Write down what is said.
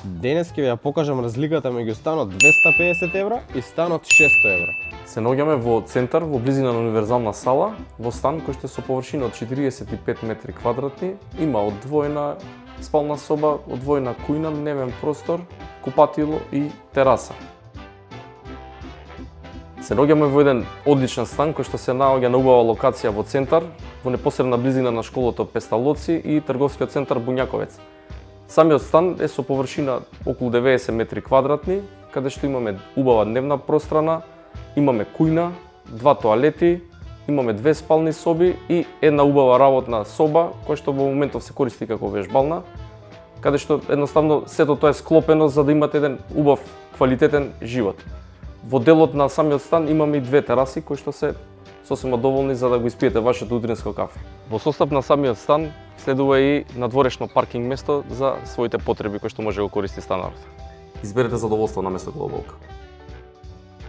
Денес ќе ви ја покажам разликата меѓу станот 250 евра и станот 600 евра. Се наоѓаме во центар, во близина на универзална сала, во стан кој што е со површина од 45 метри квадратни, има одвоена спална соба, одвоена кујна, дневен простор, купатило и тераса. Се наоѓаме во еден одличен стан кој што се наоѓа на убава локација во центар, во непосредна близина на школото Песталоци и трговскиот центар Буњаковец. Самиот стан е со површина околу 90 метри квадратни, каде што имаме убава дневна пространа, имаме кујна, 2 тоалети, имаме 2 спални соби и една убава работна соба, која што во моментов се користи како вежбална, каде што едноставно сето тоа е склопено за да имате еден убав, квалитетен живот. Во делот на самиот стан имаме и 2 тераси кои што се сосема доволни за да го испиете вашето утринско кафе. Во состав на самиот стан следува и надворешно паркинг место за своите потреби кои што може да го користи станарот. Изберете задоволство на место Глобалка.